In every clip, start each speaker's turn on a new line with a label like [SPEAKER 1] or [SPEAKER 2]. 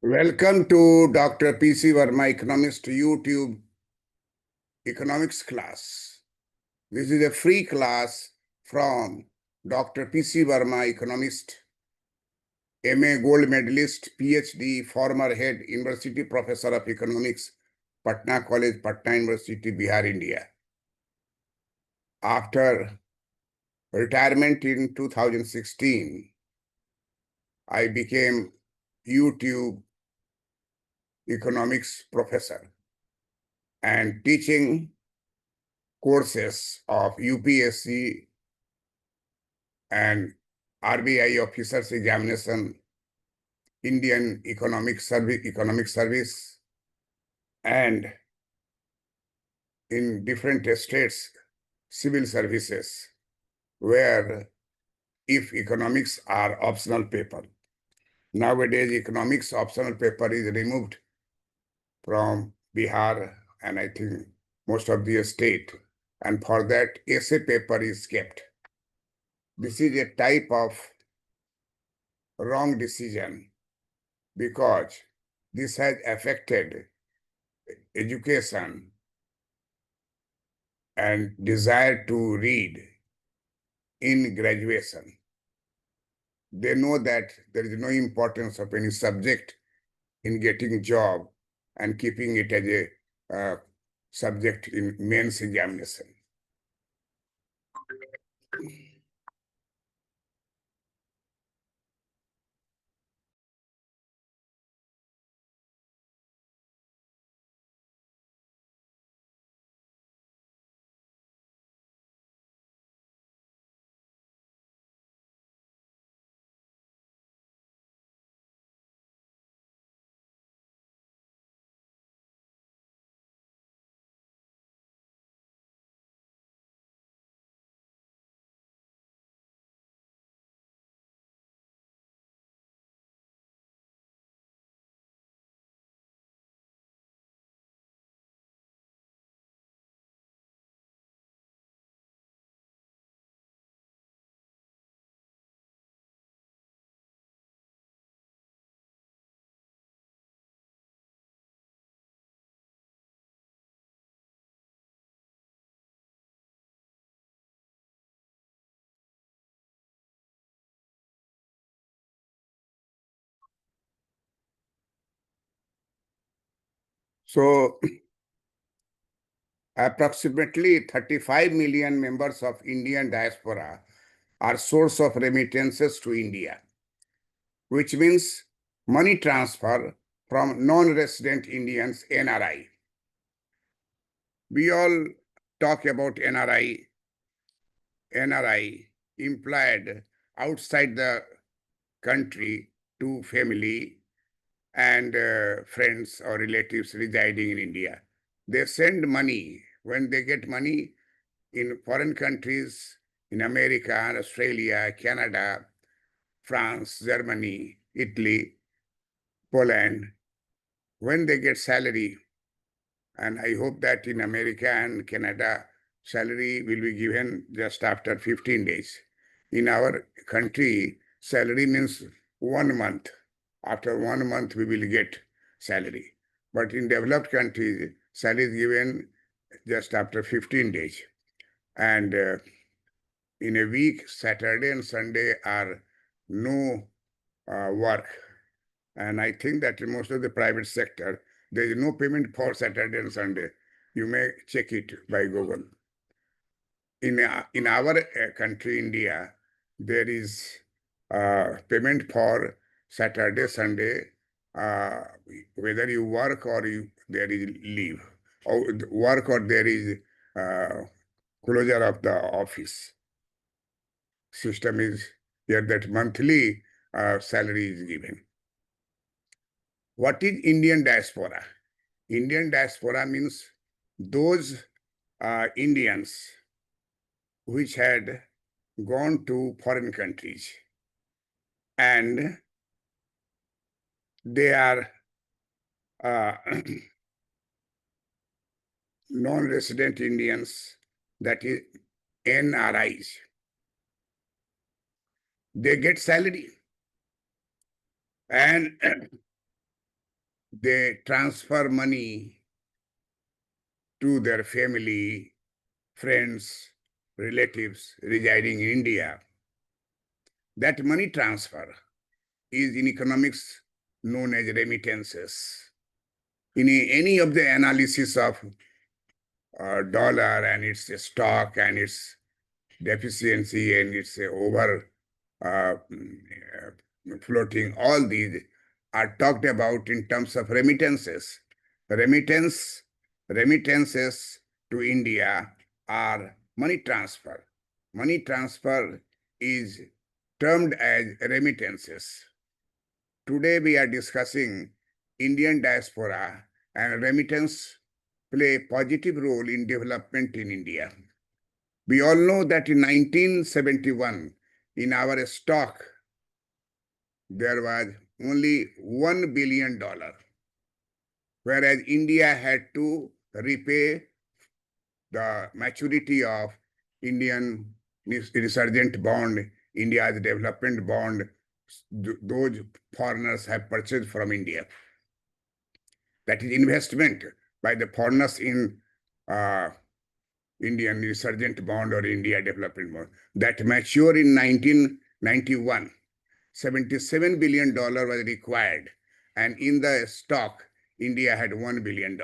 [SPEAKER 1] Welcome to Dr. P.C. Verma Economist YouTube economics class. This is a free class from Dr. P.C. Verma Economist, MA Gold Medalist, PhD, former head University Professor of Economics, Patna College, Patna University, Bihar, India. After retirement in 2016, I became YouTube economics professor and teaching courses of UPSC and RBI officers examination, Indian economic service, and in different states, civil services, where if economics are optional paper. Nowadays, economics optional paper is removed from Bihar and I think most of the state. And for that, essay paper is kept. This is a type of wrong decision because this has affected education and desire to read in graduation. They know that there is no importance of any subject in getting job and keeping it as a subject in mains examination. So approximately 35 million members of Indian diaspora are source of remittances to India, which means money transfer from non-resident Indians, NRI. We all talk about NRI. NRI implied outside the country to family and friends or relatives residing in India. They send money. When they get money in foreign countries, in America, Australia, Canada, France, Germany, Italy, Poland, when they get salary, and I hope that in America and Canada, salary will be given just after 15 days. In our country, salary means 1 month. After 1 month, we will get salary. But in developed countries, salary is given just after 15 days. And in a week, Saturday and Sunday are no work. And I think that in most of the private sector, there is no payment for Saturday and Sunday. You may check it by Google. In our country, India, there is payment for Saturday, Sunday, whether you work or there is leave, or work or there is closure of the office. System is here that monthly salary is given. What is Indian diaspora? Indian diaspora means those Indians which had gone to foreign countries and they are non-resident Indians, that is NRIs. They get salary and they transfer money to their family, friends, relatives residing in India. That money transfer is in economics known as remittances. In any of the analysis of dollar and its stock and its deficiency and its over floating, all these are talked about in terms of remittances. Remittances to India are money transfer. Money transfer is termed as remittances. Today we are discussing Indian diaspora and remittance play a positive role in development in India. We all know that in 1971, in our stock, there was only $1 billion, whereas India had to repay the maturity of Indian resurgent bond, India's development bond, those foreigners have purchased from India. That is investment by the foreigners in Indian resurgent bond or India development bond that matured in 1991. $77 billion was required, and in the stock, India had $1 billion.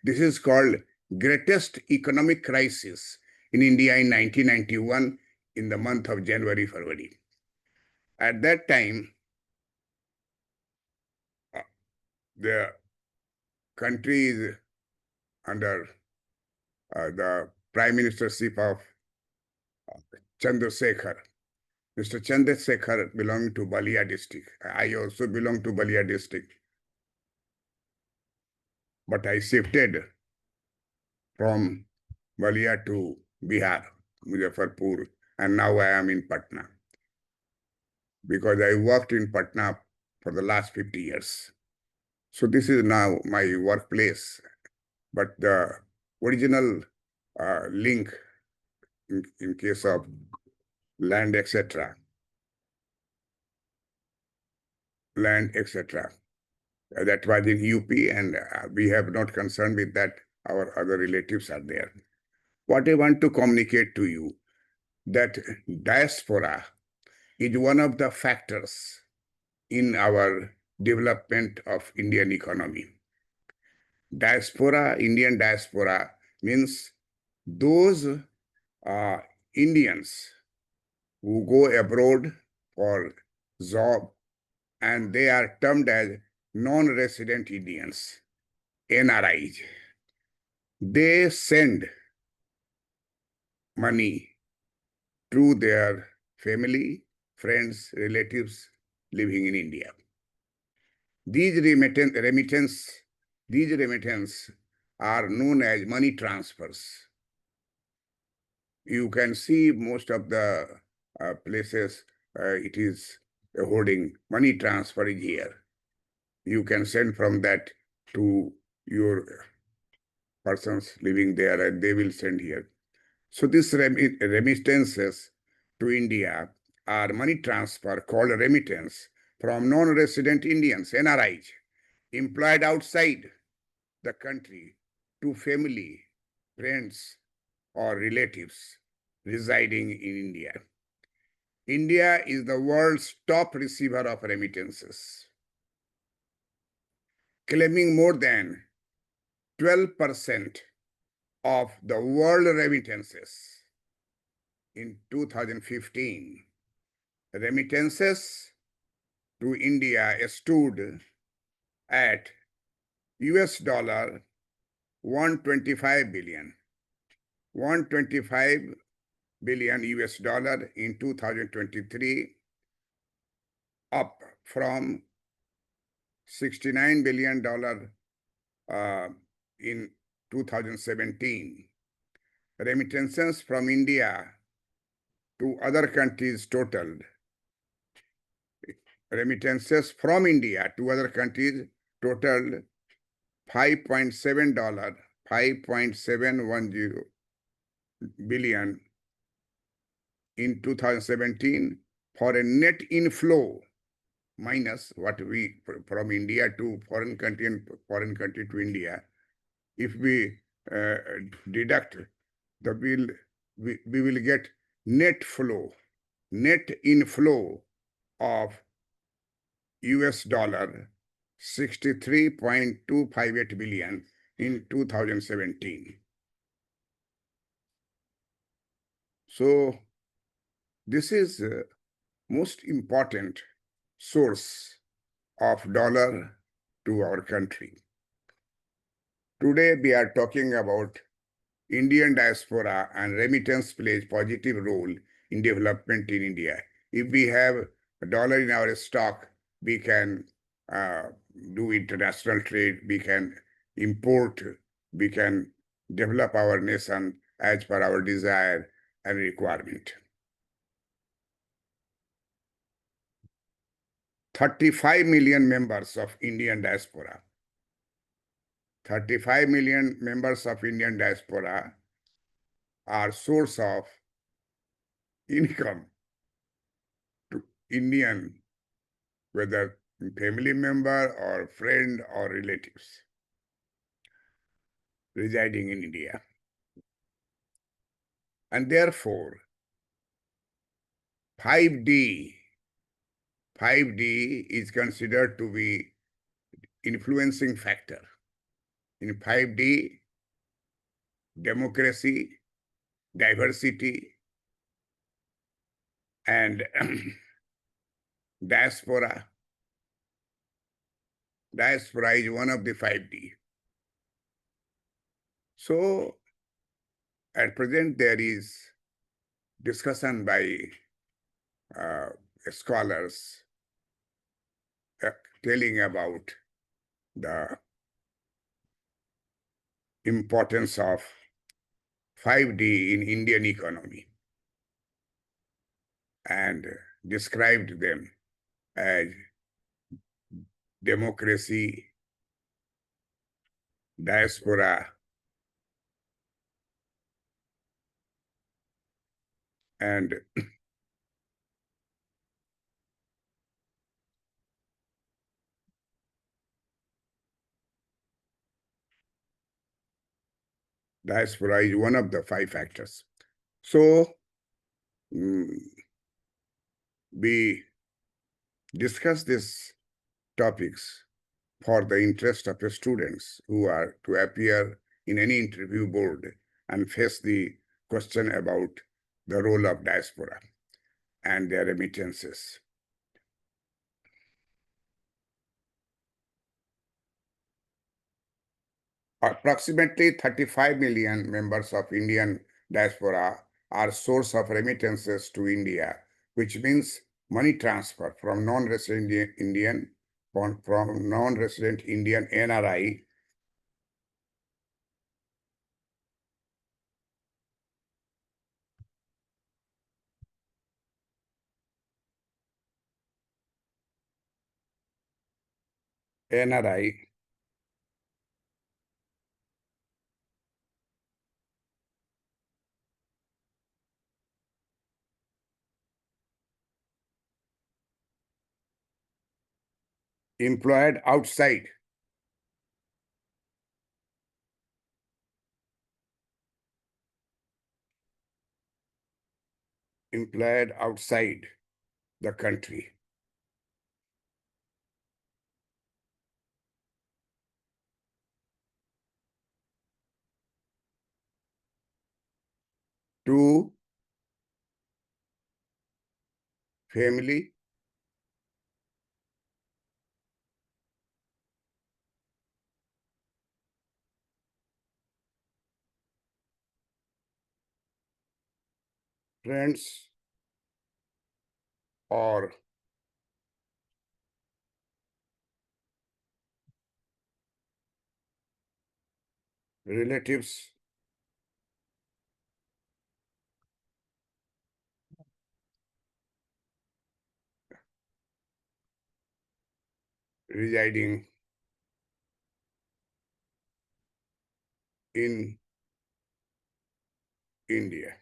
[SPEAKER 1] This is called greatest economic crisis in India in 1991 in the month of January, February. At that time, the country is under the prime ministership of Chandrasekhar. Mr. Chandrasekhar belonged to Balia district. I also belong to Balia district. But I shifted from Balia to Bihar, Muzaffarpur, and now I am in Patna. Because I worked in Patna for the last 50 years. So this is now my workplace. But the original link in case of land, etc., that was in UP, and we have not concerned with that. Our other relatives are there. What I want to communicate to you, that diaspora is one of the factors in our development of Indian economy. Diaspora, Indian diaspora means those Indians who go abroad for job, and they are termed as non-resident Indians, NRIs. They send money to their family, friends, relatives living in India. These remittance are known as money transfers. You can see most of the places it is a holding money transfer is here. You can send from that to your persons living there, and they will send here. So these remittances to India are money transfer called remittance from non-resident Indians, NRIs, employed outside the country to family, friends, or relatives residing in India. India is the world's top receiver of remittances, claiming more than 12% of the world remittances. In 2015, remittances to India stood at US dollar 125 billion. 125 billion US dollar in 2023, up from $69 billion in 2017. Remittances from India to other countries totaled. Remittances from India to other countries totaled $5.7 billion in 2017 for a net inflow minus what we from India to foreign country and foreign country to India, if we uh, deduct the bill, we will get net inflow of US dollar 63.258 billion in 2017. So this is most important source of dollar to our country. Today we are talking about Indian diaspora and remittance plays positive role in development in India. If we have a dollar in our stock, we can uh, do international trade, we can import, we can develop our nation as per our desire and requirement. 35 million members of Indian diaspora. 35 million members of Indian diaspora are source of income to Indian, whether family member or friend or relatives residing in India. And therefore, 5D, 5D is considered to be influencing factor. In 5D, democracy, diversity, and diaspora. Diaspora is one of the 5D. So at present there is discussion by uh, scholars telling about the importance of 5D in Indian economy and described them as democracy, diaspora, and diaspora is one of the 5 factors. So we discuss these topics for the interest of the students who are to appear in any interview board and face the question about the role of diaspora and their remittances. Approximately 35 million members of Indian diaspora are source of remittances to India, which means money transfer from non-resident Indian NRI employed outside the country to family, friends, or relatives residing in India.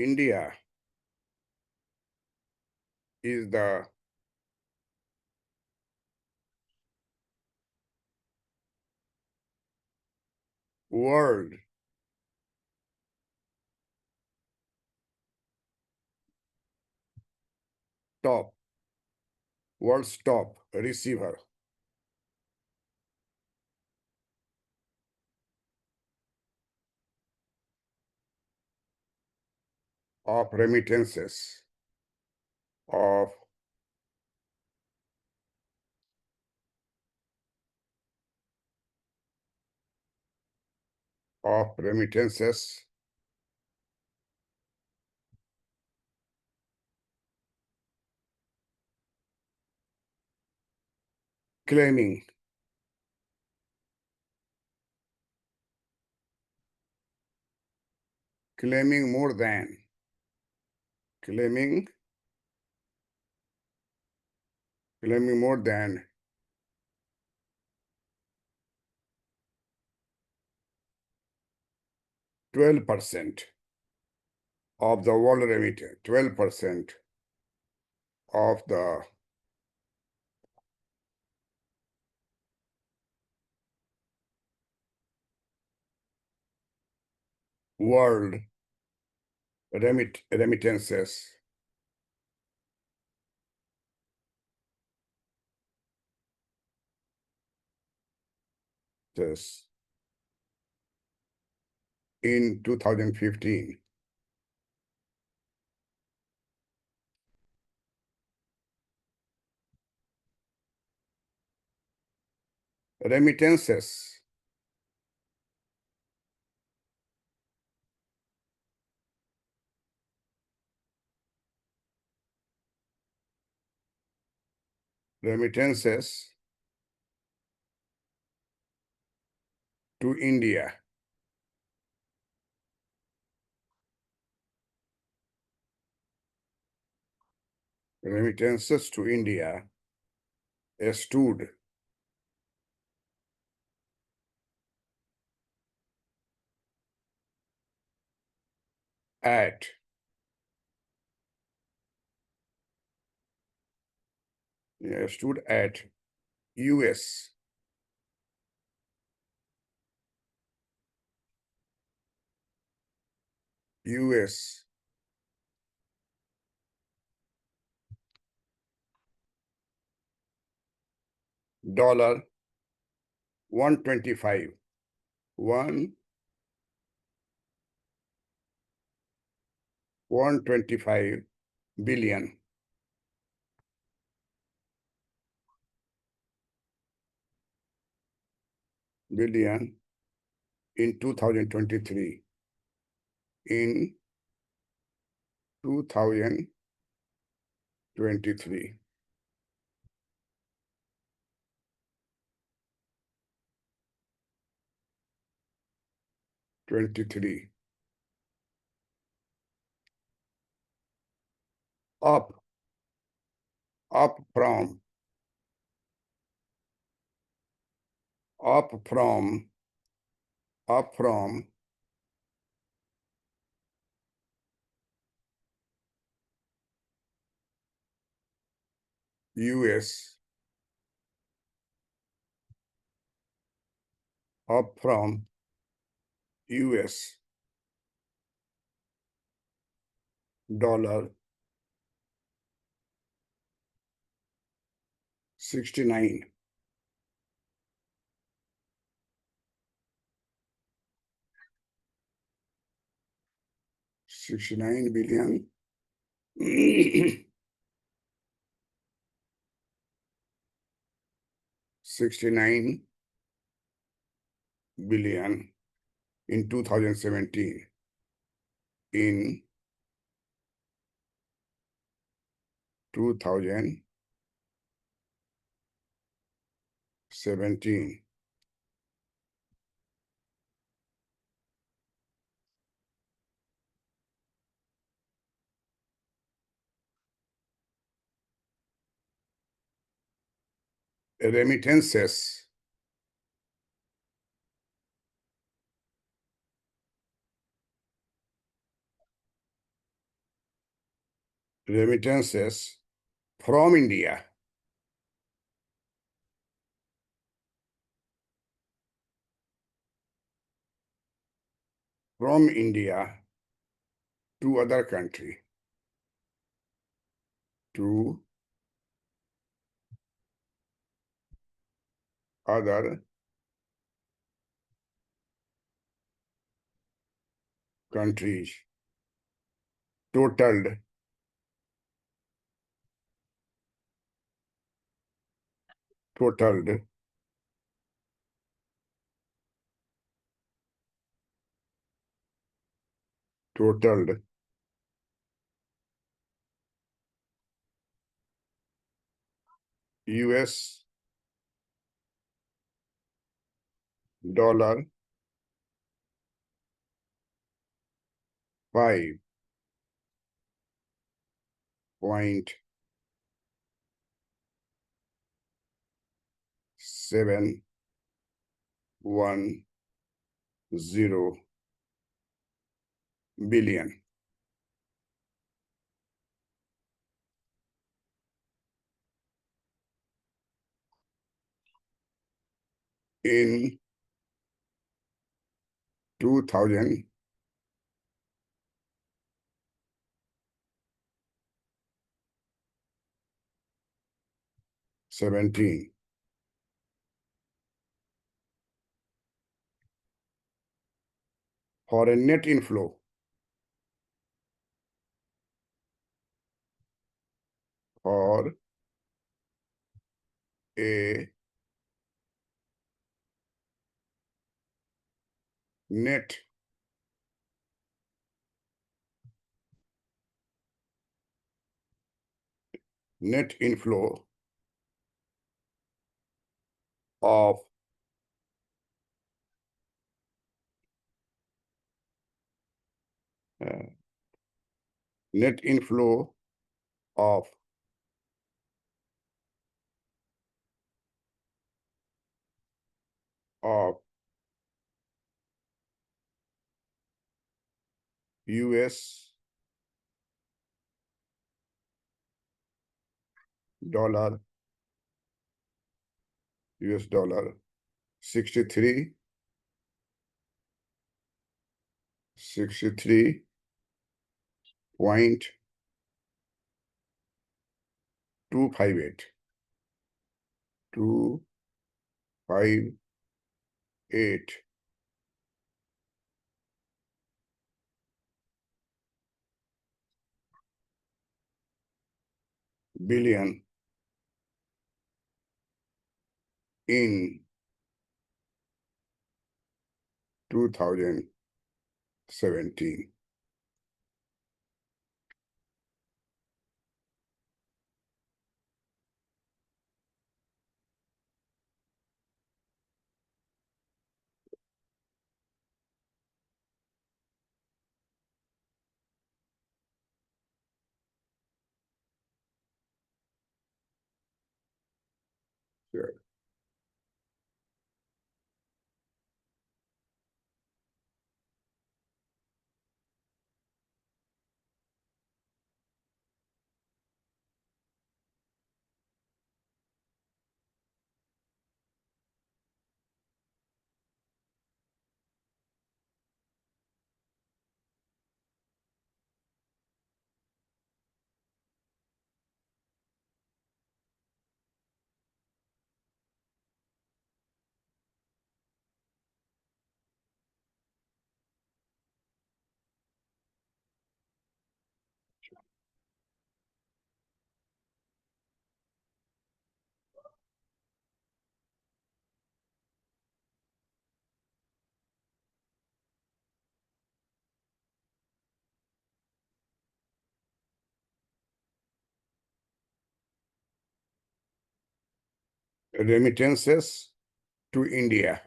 [SPEAKER 1] India is the world top, world's top receiver of remittances of remittances claiming more than claiming more than 12% of the world remittance, 12% of the world remittances in 2015. Remittances remittances to India remittances to India stood at US US dollar 125 125 billion in 2023 in 2023 up up from up from up from US up from US dollar 69 billion 69 billion in 2017 in 2017 remittances remittances from India to other country, to other countries totaled US dollar 5.710 billion in 2017. For a net inflow or a net inflow of uh, net inflow of US dollar 63 point 258 billion in 2017. Sure. Remittances to India.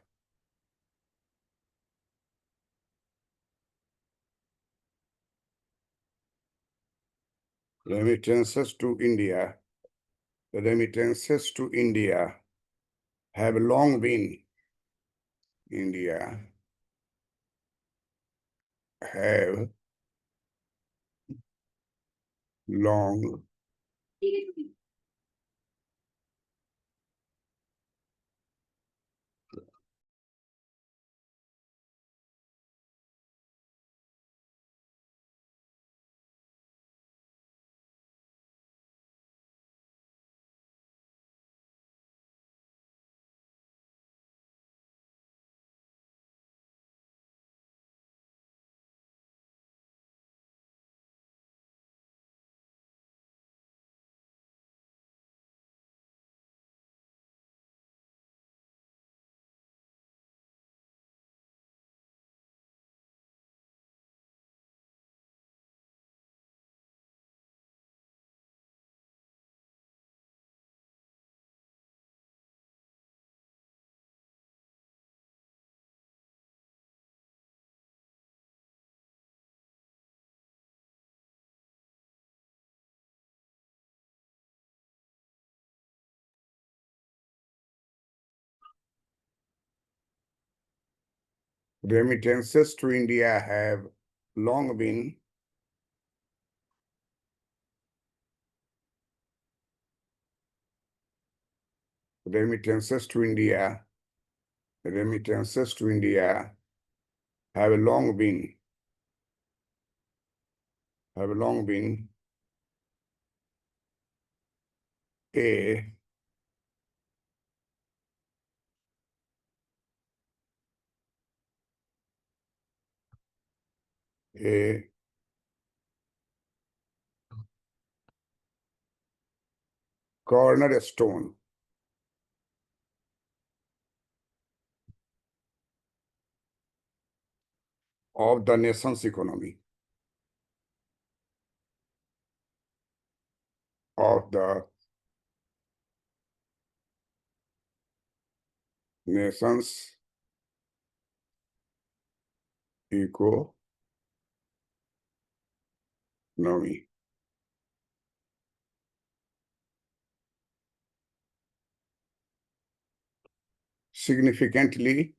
[SPEAKER 1] Remittances to India. Remittances to India have long been have long remittances to India have long been remittances to India have long been a a cornerstone of the nation's economy, of the nation's economy. Significantly,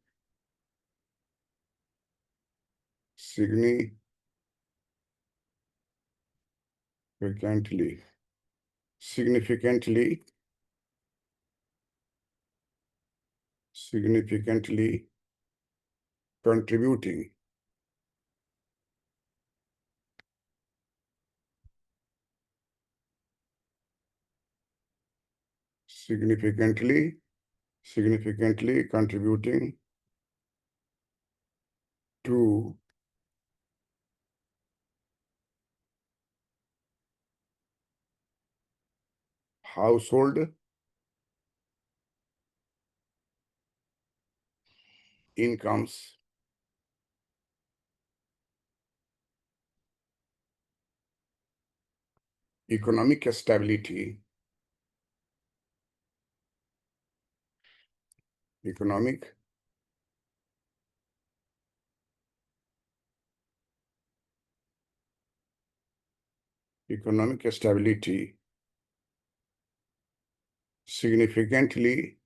[SPEAKER 1] significantly contributing significantly contributing to household incomes, economic stability, economic stability, significantly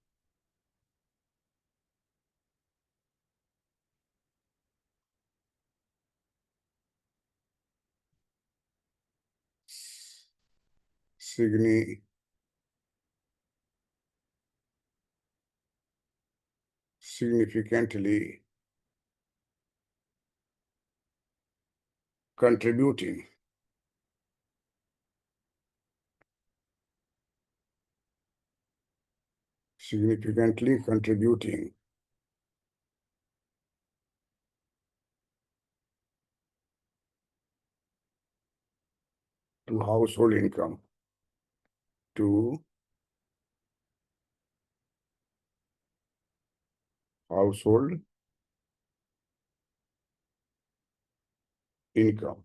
[SPEAKER 1] significantly contributing to household income, to household income,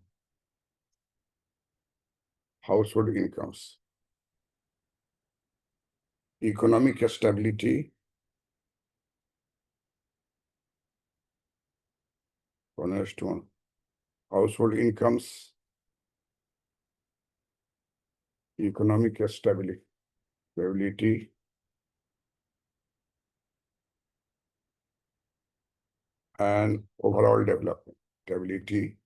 [SPEAKER 1] household incomes, economic stability, cornerstone, household incomes, economic stability, and overall development, stability,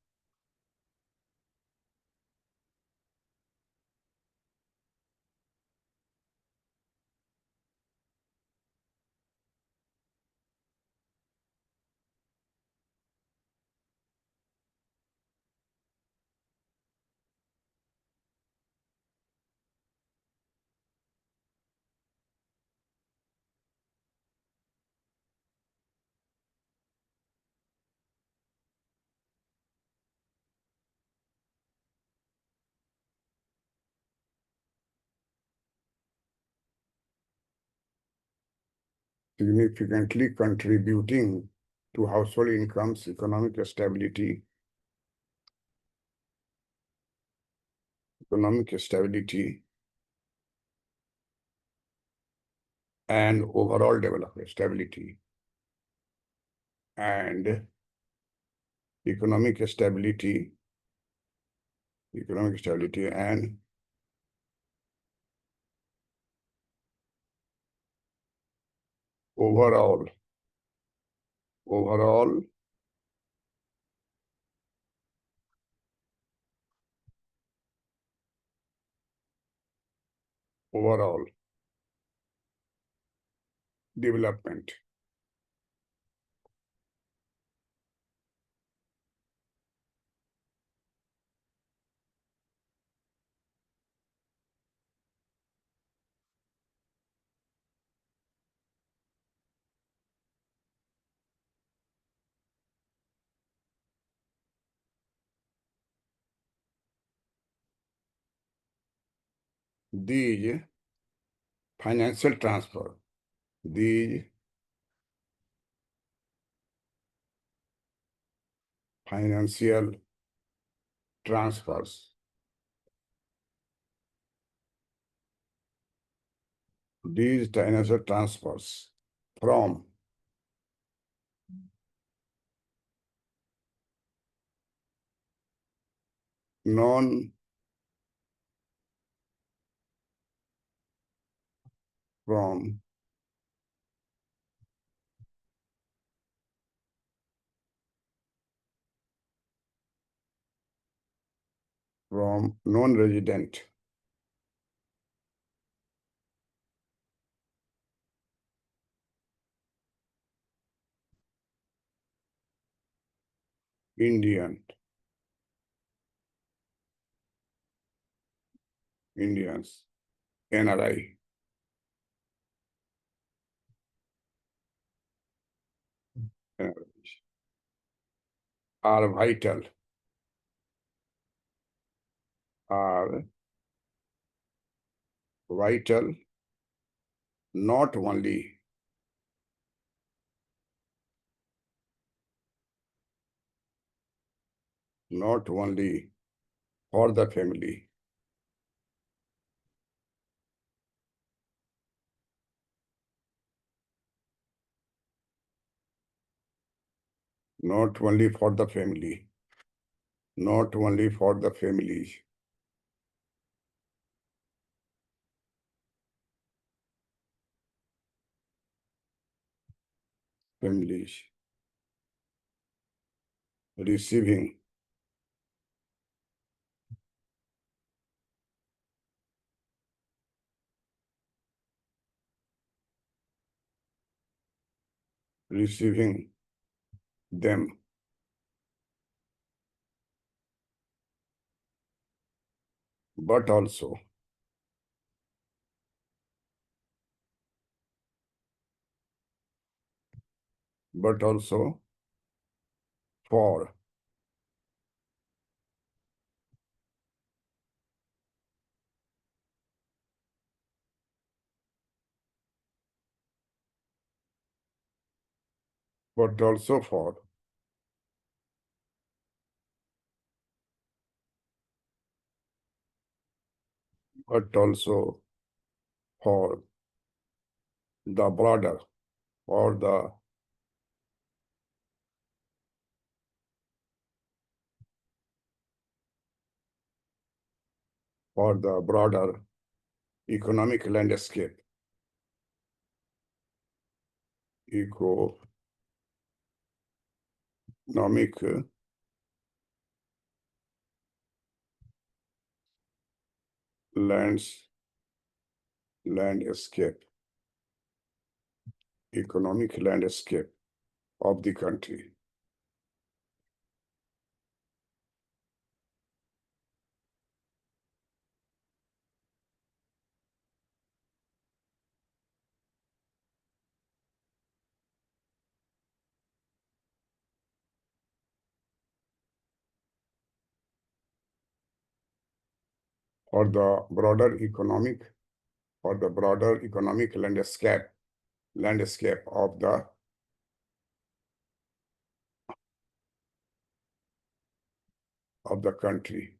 [SPEAKER 1] significantly contributing to household incomes, economic stability, and overall development stability and economic stability and overall development. These financial transfer, these financial transfers, from non from non-resident Indians, NRI, are vital, are vital not only for the family, not only for the family, not only for the families, receiving them, but also for but also for but also for the broader or the broader economic landscape, economic landscape, economic landscape of the country. For the broader economic landscape landscape of the country.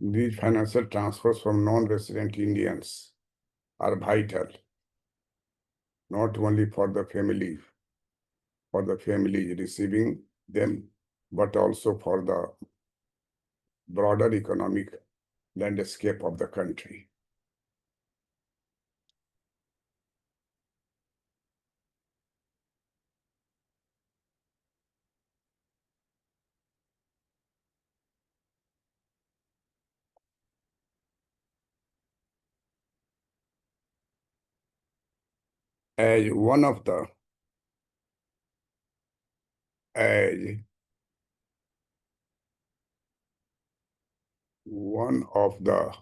[SPEAKER 1] These financial transfers from non-resident Indians are vital, not only for the family receiving them, but also for the broader economic landscape of the country. As one of the as one of the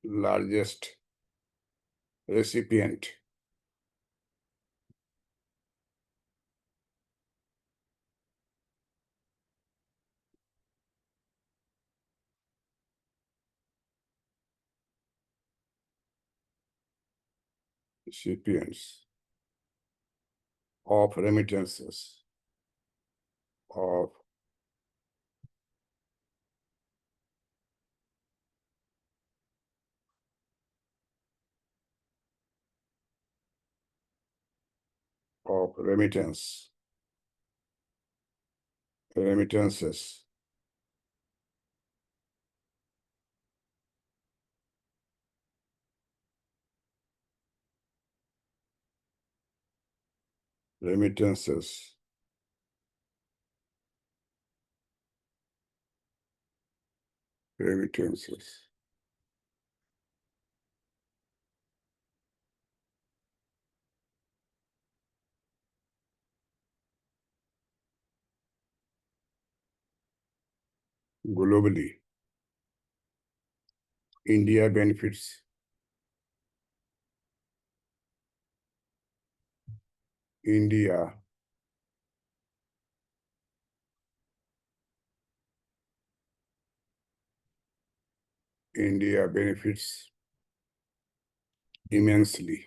[SPEAKER 1] largest recipient recipients of remittances of remittances remittances remittances globally. India benefits India India benefits immensely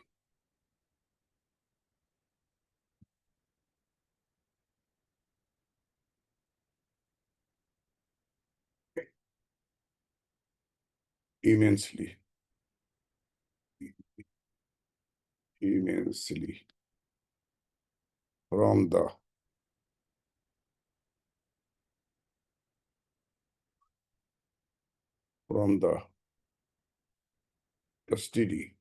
[SPEAKER 1] immensely immensely from the custody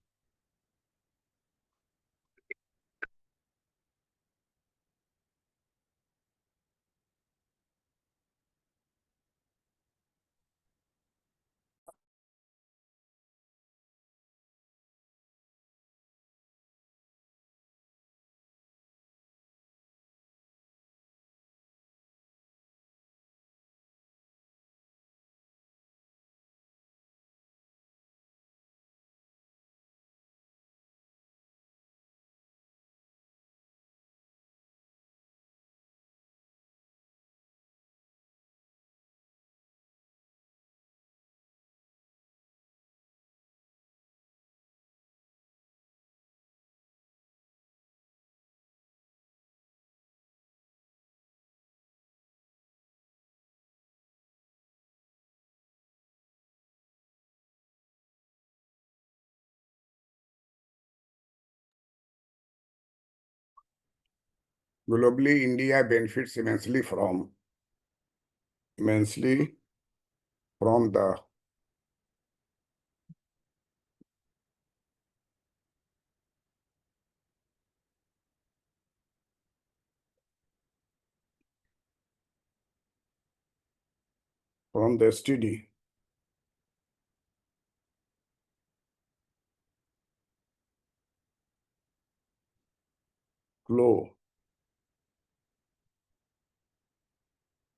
[SPEAKER 1] globally. India benefits immensely from the steady flow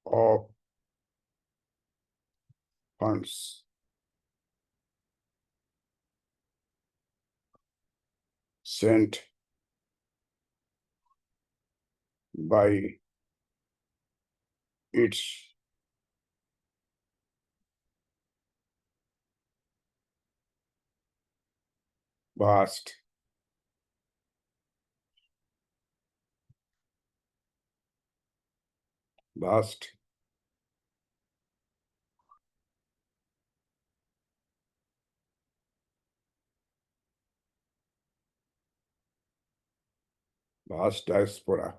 [SPEAKER 1] of funds sent by its vast vast vast diaspora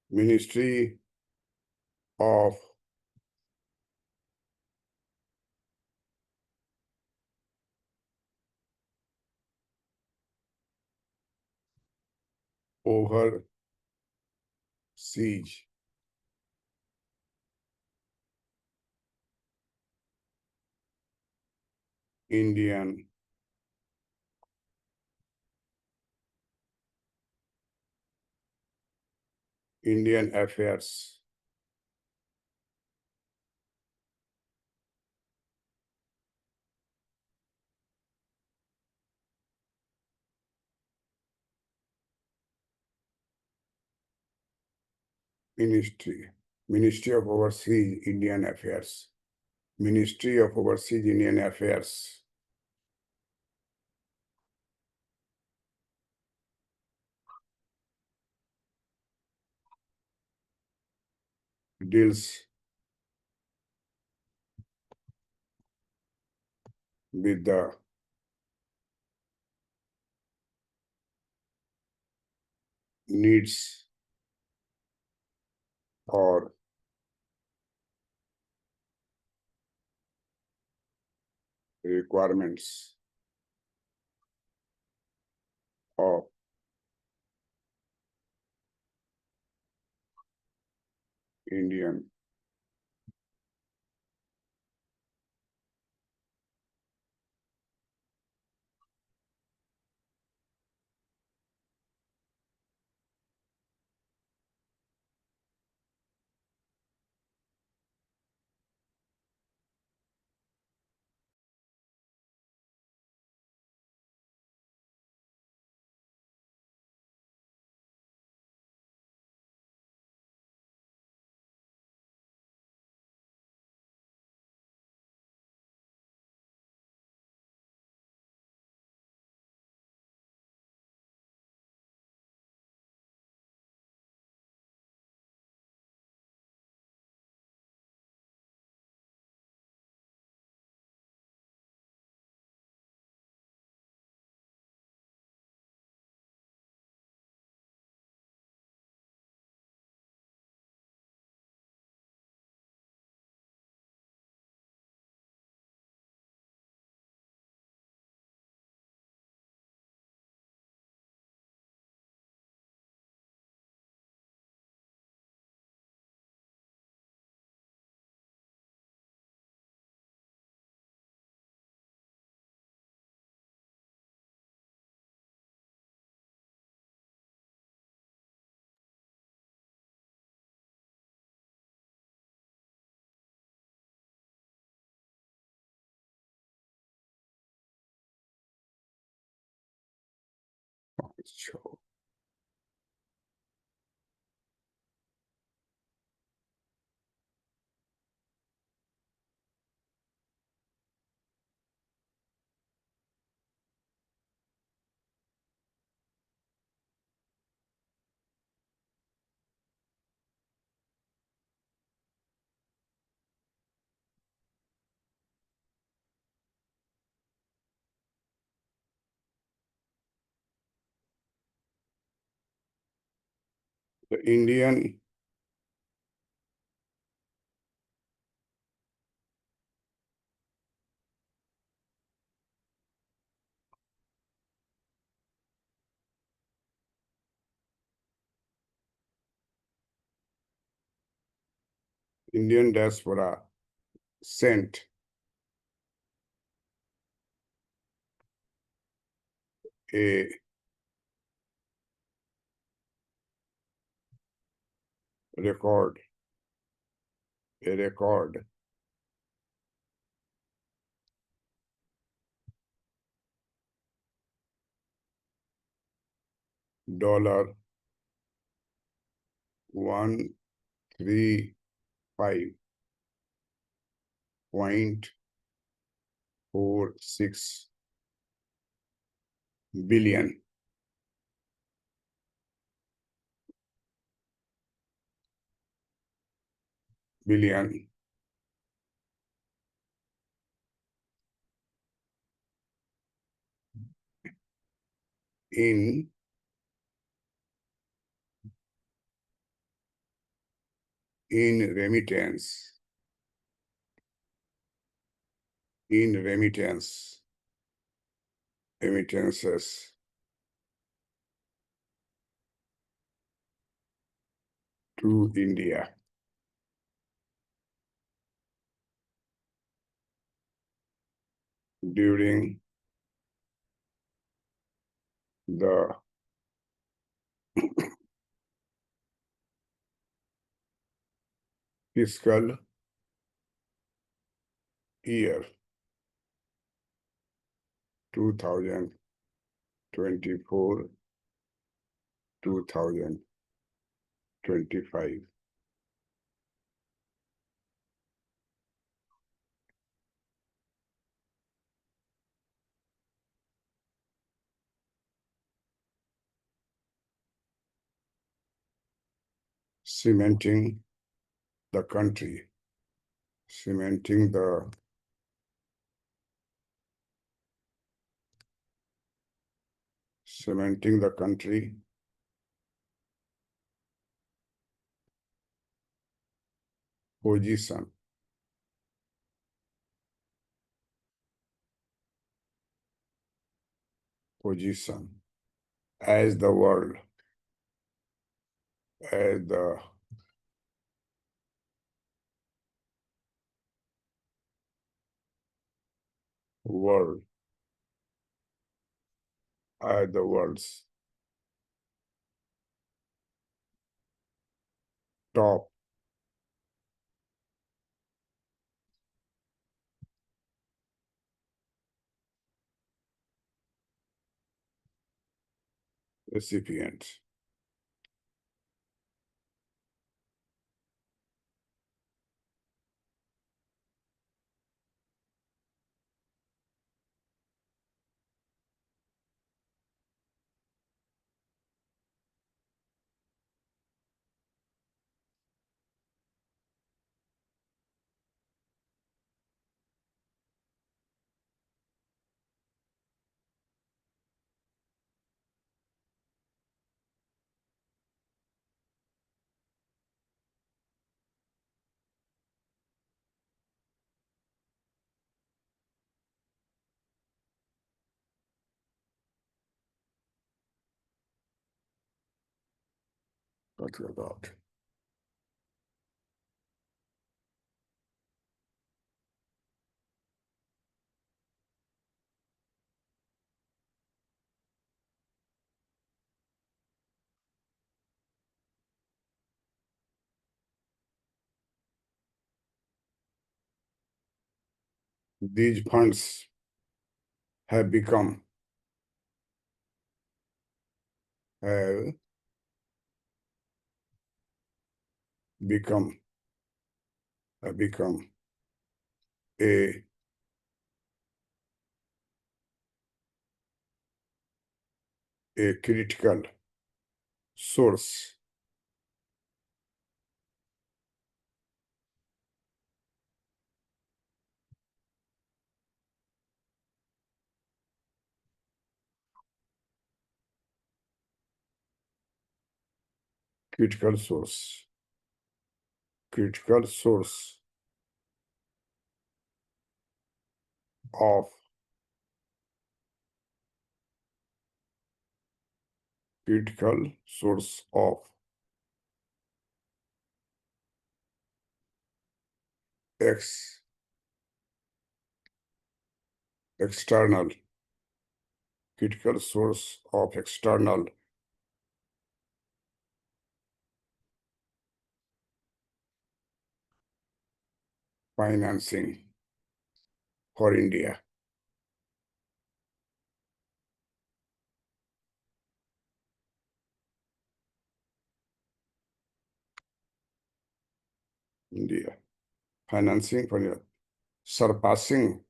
[SPEAKER 1] Ministry of Overseas Indian Affairs Ministry of Overseas Indian Affairs Ministry of Overseas Indian Affairs deals with the needs or requirements of Indian show. The Indian diaspora sent a record $135.46 billion in remittance remittances to India during the fiscal year 2024 2025, cementing the country, cementing the country position as the world, as the world, as the world's top recipient. What about? These funds have become have become a critical source critical source. Critical source of critical source of external critical source of external financing for India. India. Financing for India. Surpassing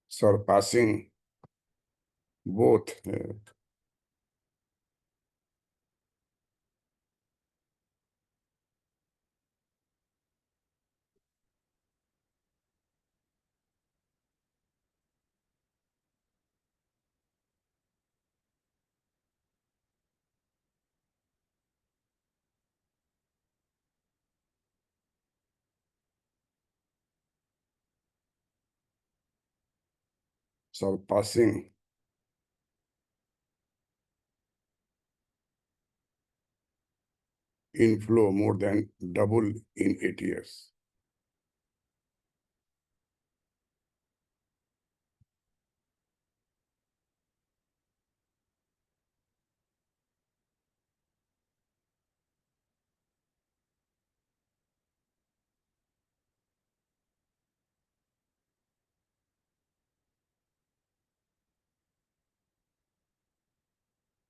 [SPEAKER 1] surpassing both surpassing inflow more than double in 8 years.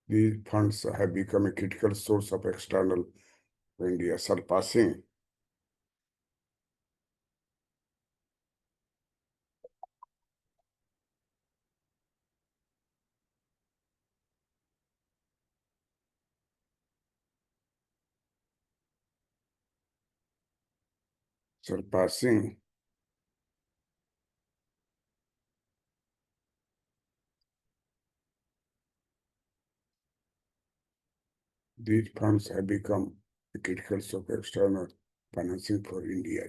[SPEAKER 1] These funds have become a critical source of external India, surpassing surpassing these funds have become a critical source of external financing for India.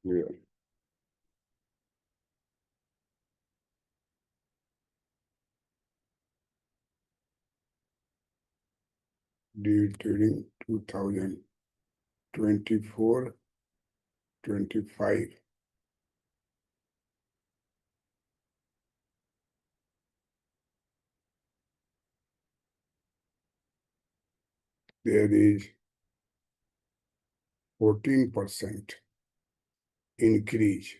[SPEAKER 1] Yeah. During 2024-25, there is 14% increase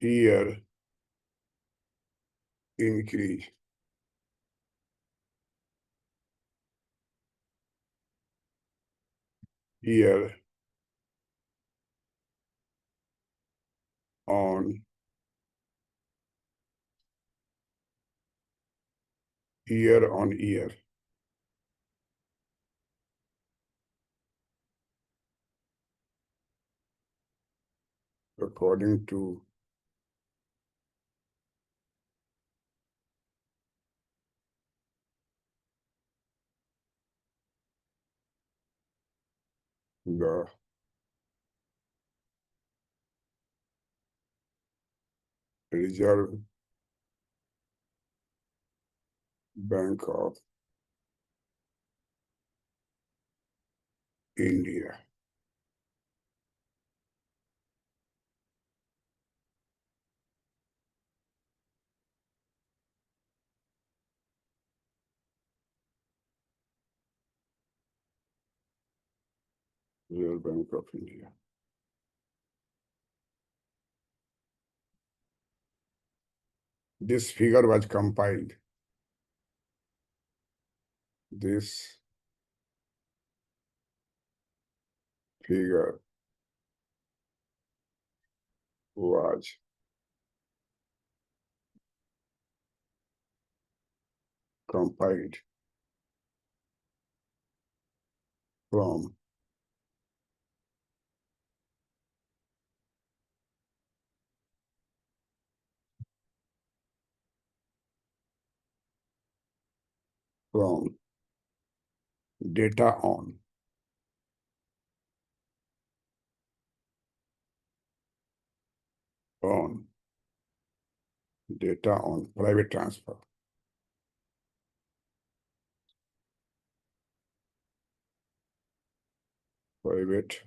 [SPEAKER 1] year increase year on year, according to the Reserve Bank of India. Reserve Bank of India. This figure was compiled. This figure was compiled from data on data on private transfer. Private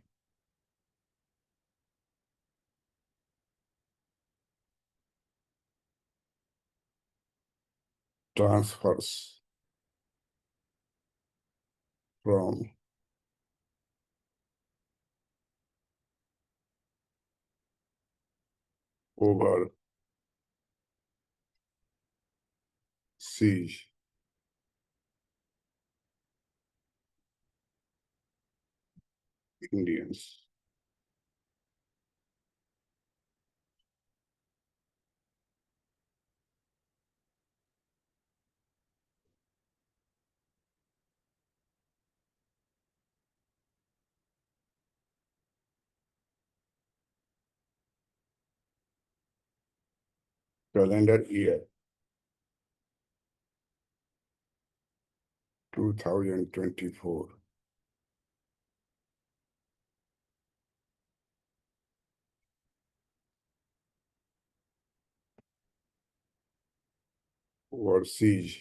[SPEAKER 1] transfers from overseas Indians. Calendar year 2024. Overseas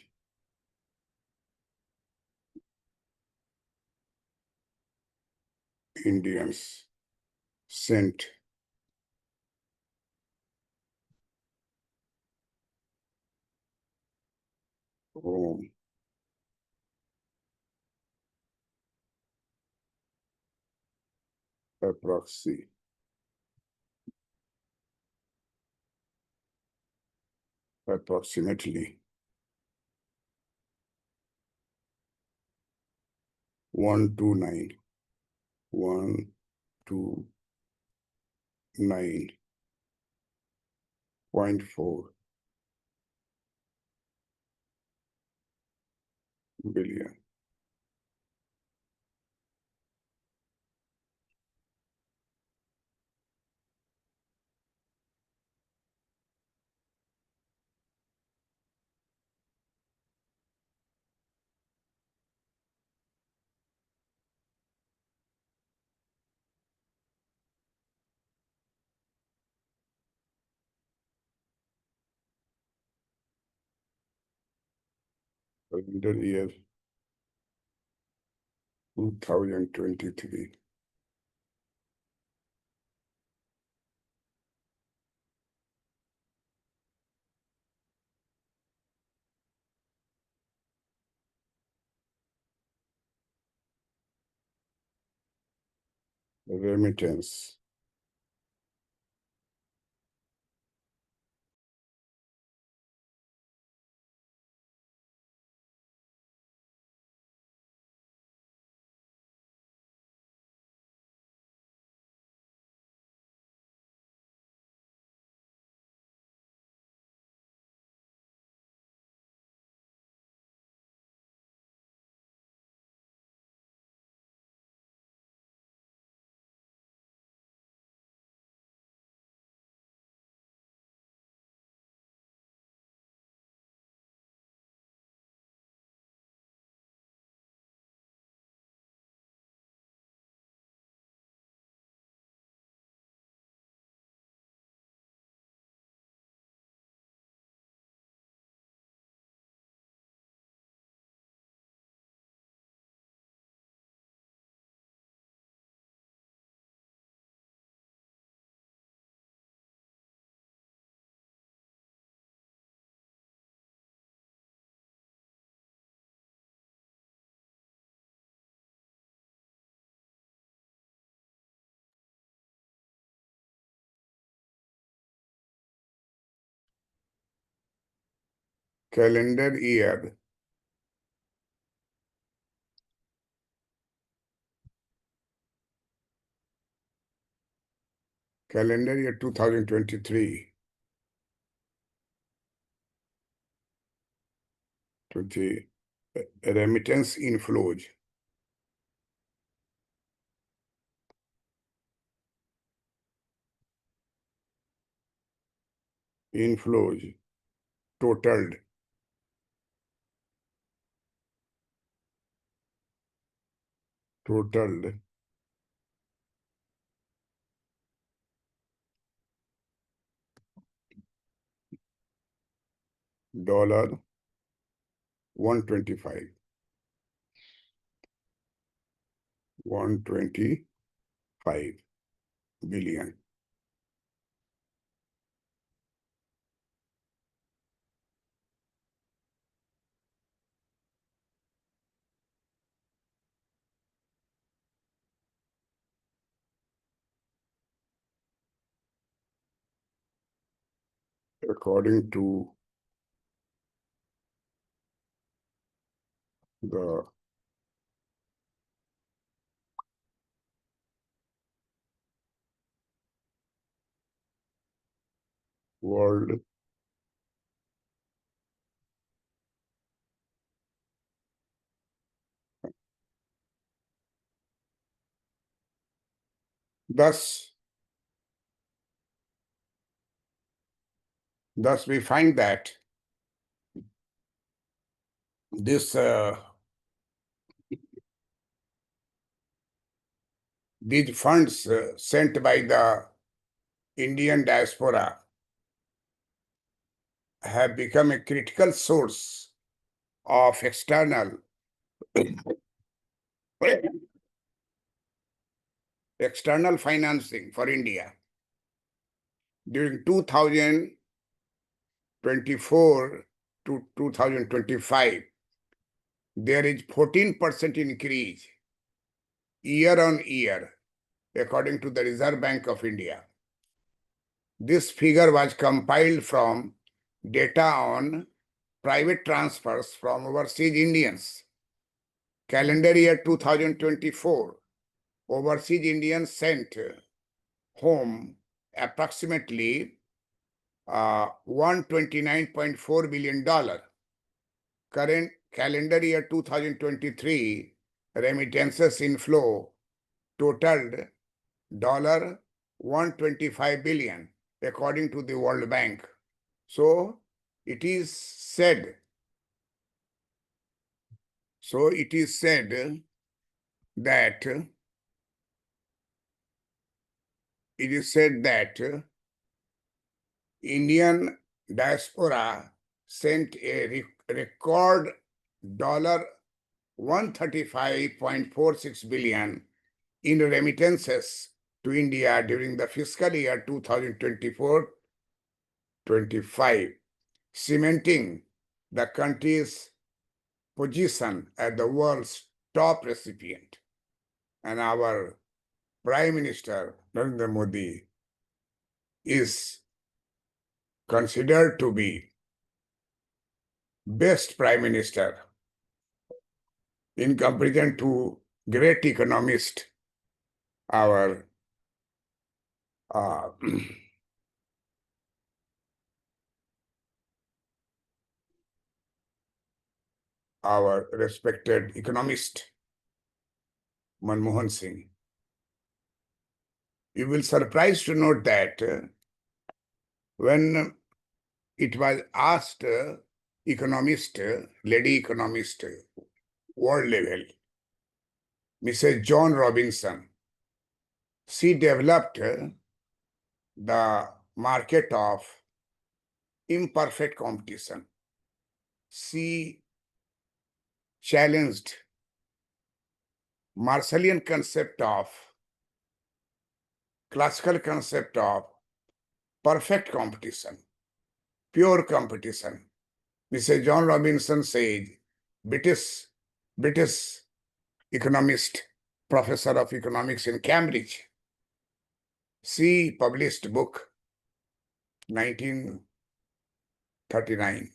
[SPEAKER 1] Indians sent home approximately 129 129.4 billion. Calendar year 2023. Remittance. calendar year 2023 to the remittance inflows. Inflows totaled dollar 125 billion. According to the World thus we find that this these funds sent by the Indian diaspora have become a critical source of external financing for India. During 2024 to 2025, there is 14% increase year on year, according to the Reserve Bank of India. This figure was compiled from data on private transfers from overseas Indians. Calendar year 2024, overseas Indians sent home approximately $129.4 billion. Current calendar year 2023 remittances inflow totaled $125 billion, according to the World Bank. So it is said that Indian diaspora sent a record $135.46 billion in remittances to India during the fiscal year 2024-25, cementing the country's position as the world's top recipient. And our Prime Minister Narendra Modi is considered to be best Prime Minister in comparison to great economist, our our respected economist Manmohan Singh. You will surprise to note that when it was asked economist, lady economist, world level, Mrs. John Robinson, she developed the market of imperfect competition. She challenged Marshallian concept of classical concept of perfect competition, pure competition. Mr. John Robinson said, British economist, professor of economics in Cambridge. She published book 1939,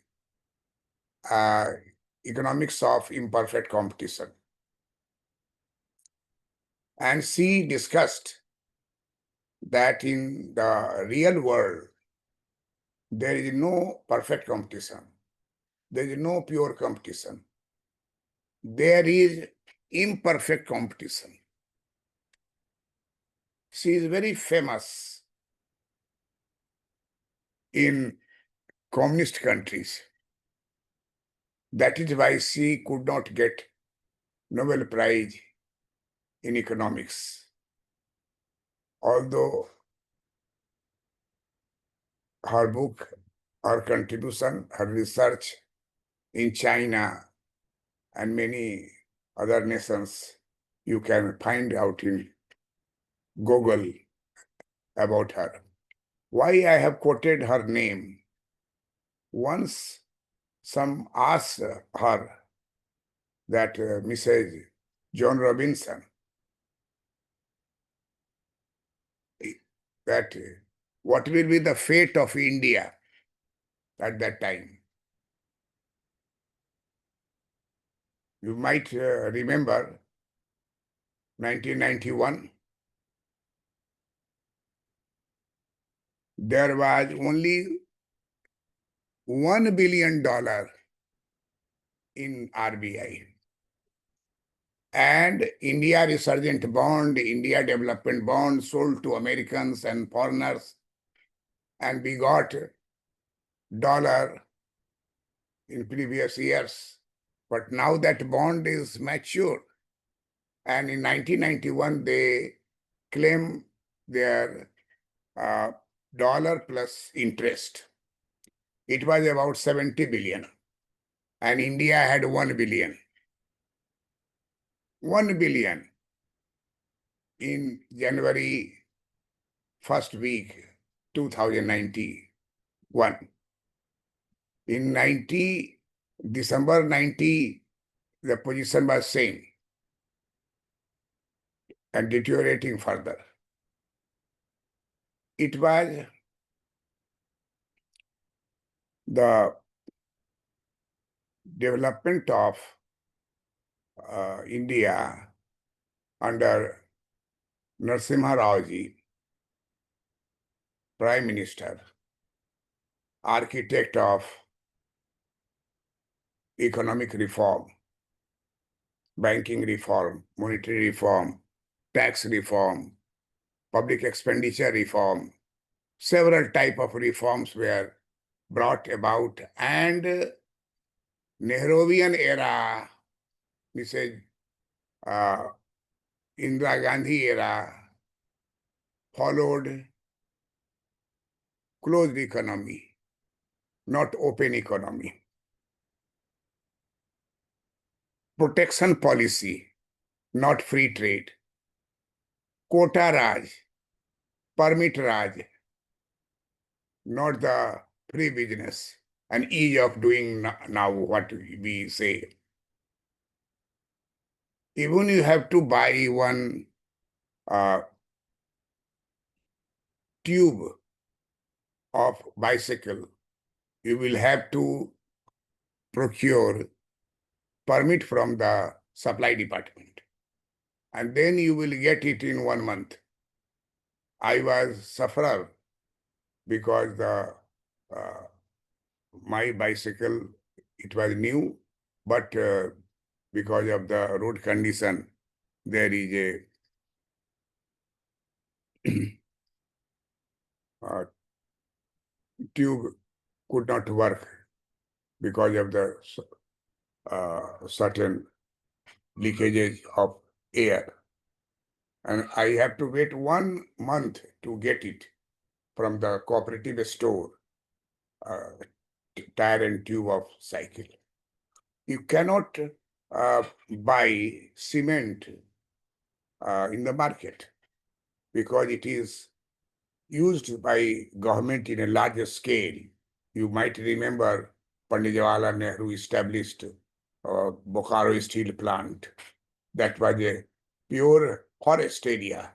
[SPEAKER 1] economics of imperfect competition. And she discussed that in the real world, there is no perfect competition. There is no pure competition. There is imperfect competition. She is very famous in communist countries. That is why she could not get Nobel Prize in economics. Although her book, her contribution, her research in China and many other nations, you can find out in Google about her. Why I have quoted her name? Once some asked her that Mrs. John Robinson, that what will be the fate of India at that time? You might remember 1991, there was only $1 billion in RBI. And India Resurgent Bond, India Development Bond sold to Americans and foreigners, and we got dollar in previous years. But now that bond is mature. And in 1991, they claim their dollar plus interest. It was about 70 billion. And India had 1 billion. 1 billion in January first week, 2091. In December 90, the position was same and deteriorating further. It was the development of India under Narasimha Rao ji, Prime Minister, architect of economic reform, banking reform, monetary reform, tax reform, public expenditure reform. Several types of reforms were brought about, and Nehruvian era, Mrs. Indira Gandhi era, followed closed economy, not open economy. Protection policy, not free trade. Quota Raj, permit Raj, not the free business, and ease of doing now what we say. Even you have to buy one tube of bicycle, you will have to procure permit from the supply department, and then you will get it in 1 month. I was sufferer because my bicycle, it was new, but because of the road condition, there is a tube could not work because of the certain leakages of air. And I have to wait 1 month to get it from the cooperative store, tire and tube of cycle. You cannot buy cement in the market because it is used by government in a larger scale. You might remember Pandit Jawaharlal Nehru established Bokaro steel plant. That was a pure forest area,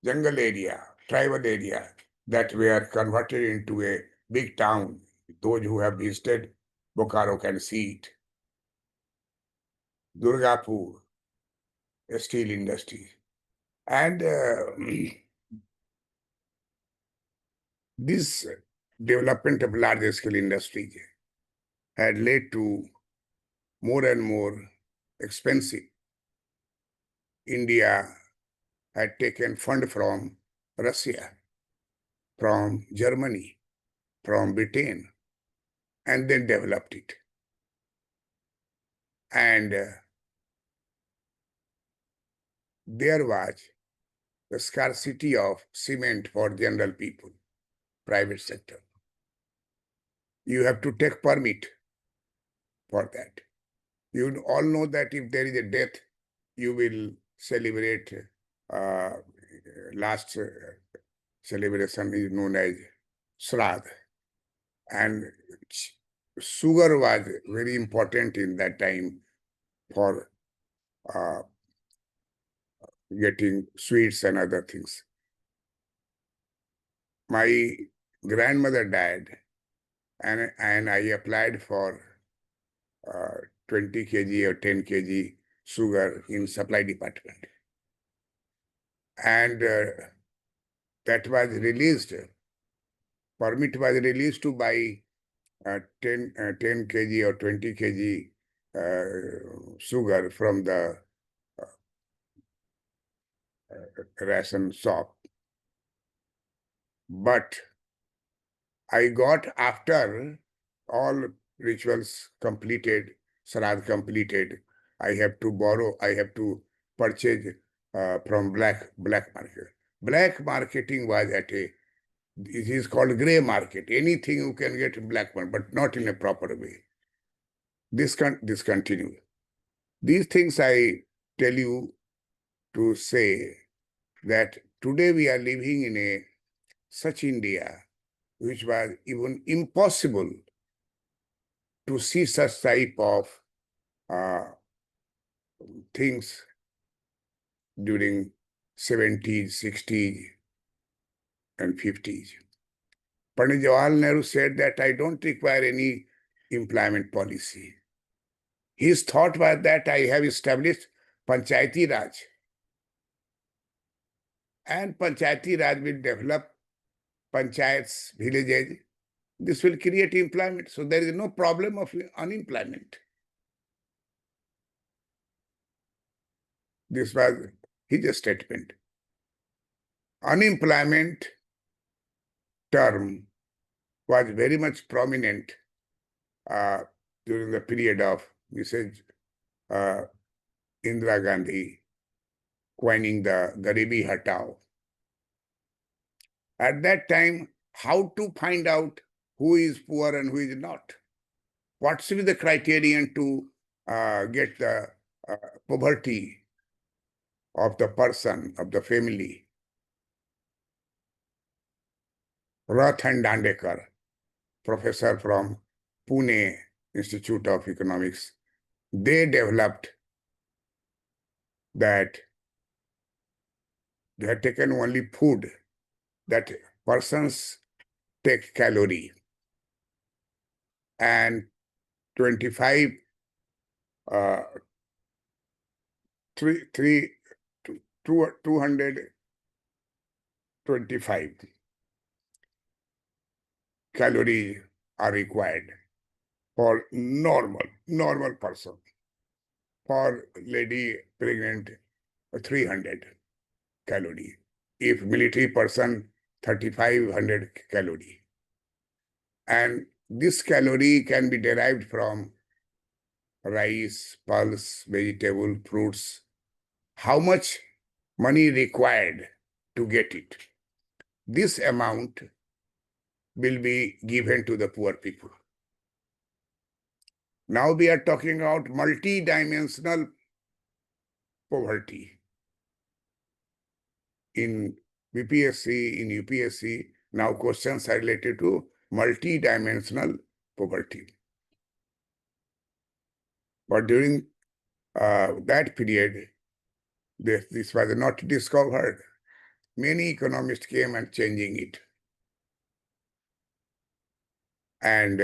[SPEAKER 1] jungle area, tribal area that were converted into a big town. Those who have visited Bokaro can see it. Durgapur, a steel industry. And this development of large scale industries had led to more and more expensive. India had taken fund from Russia, from Germany, from Britain, and then developed it. And there was the scarcity of cement for general people, private sector. You have to take permit for that. You all know that if there is a death, you will celebrate. uh, Last celebration is known as Shrad. And sugar was very important in that time for uh, getting sweets and other things. My grandmother died, and I applied for 20 kg or 10 kg sugar in supply department. And that was released, permit was released to buy 10 kg or 20 kg sugar from the ration shop. But I got, after all rituals completed, Sharad completed, I have to borrow, I have to purchase from black market. Black marketing was at a, it is called grey market. Anything you can get in black market, but not in a proper way. This continue. These things I tell you to say that today we are living in a such India which was even impossible to see such type of things during 70s, 60s, and 50s. Pandit Jawaharlal Nehru said that I don't require any employment policy. His thought was that I have established Panchayati Raj, and Panchayati Raj will develop panchayats, villages. This will create employment. So there is no problem of unemployment. This was his statement. Unemployment term was very much prominent during the period of Mrs. Indira Gandhi coining the Garibi Hatao. At that time, how to find out who is poor and who is not? What should be the criterion to get the poverty of the person, of the family? Rath and Dandekar, professor from Pune Institute of Economics, they developed that they had taken only food, that persons take calorie, and 25, 225 calories are required for normal person. For lady pregnant, 300 calorie. If military person, 3,500 calorie. And this calorie can be derived from rice, pulse, vegetable, fruits. How much money required to get it? This amount will be given to the poor people. Now we are talking about multi-dimensional poverty. In BPSC, in UPSC, now questions are related to multi-dimensional poverty. But during that period, this was not discovered. Many economists came and changing it. And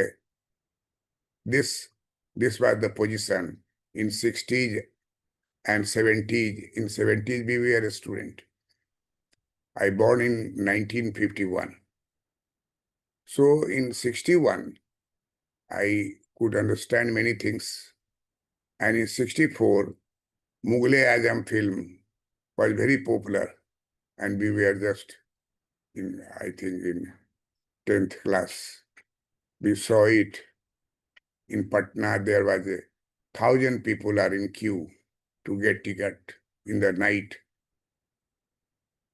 [SPEAKER 1] This was the position in 60s and 70s. In 70s, we were a student. I born in 1951. So in 61, I could understand many things. And in 64, Mughal-e-Azam film was very popular. And we were just in, I think, in 10th class. We saw it in Patna. There was 1,000 people are in queue to get ticket in the night.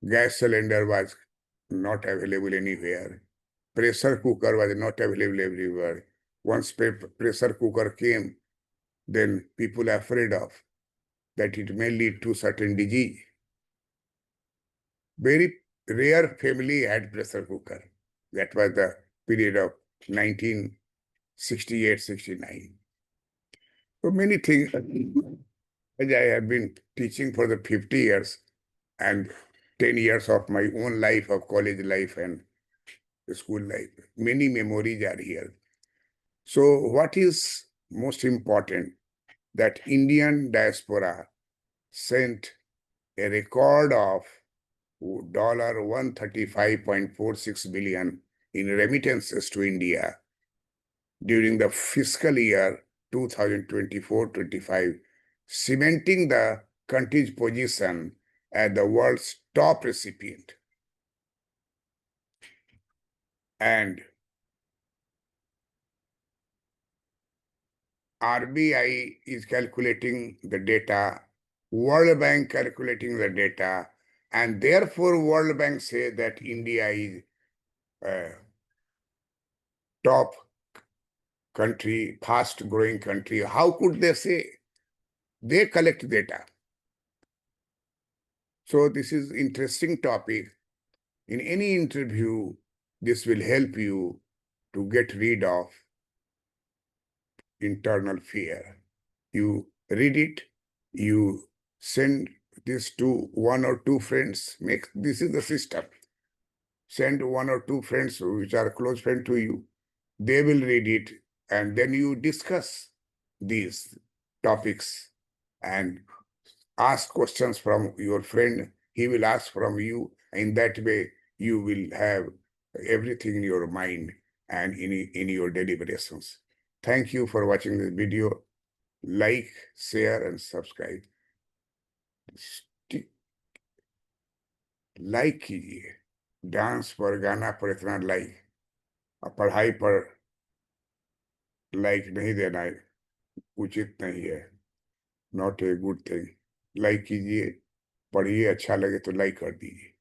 [SPEAKER 1] Gas cylinder was not available anywhere. Pressure cooker was not available everywhere. Once pressure cooker came, then people are afraid of that it may lead to certain disease. Very rare family had pressure cooker. That was the period of 1968, 69. So many things, as I have been teaching for the 50 years and 10 years of my own life of college life and school life, many memories are here. So what is most important, that Indian diaspora sent a record of $135.46 billion in remittances to India during the fiscal year 2024-25, cementing the country's position as the world's top recipient. And RBI is calculating the data, World Bank calculating the data, and therefore World Bank say that India is top country, fast growing country. How could they say? They collect data. So this is interesting topic. In any interview, this will help you to get rid of internal fear. You read it, you send this to one or two friends. This is the system. Send one or two friends which are close friends to you. They will read it, and then you discuss these topics and ask questions from your friend. He will ask from you. In that way, you will have everything in your mind and in your deliberations. Thank you for watching this video. Like, share, and subscribe. Like कीजिए, dance पर गाना पर इतना like, और पढ़ाई पर like नहीं देना उचित नहीं है, not a good thing. Like कीजिए, पढ़िए, अच्छा लगे तो लाइक कर दीजिए।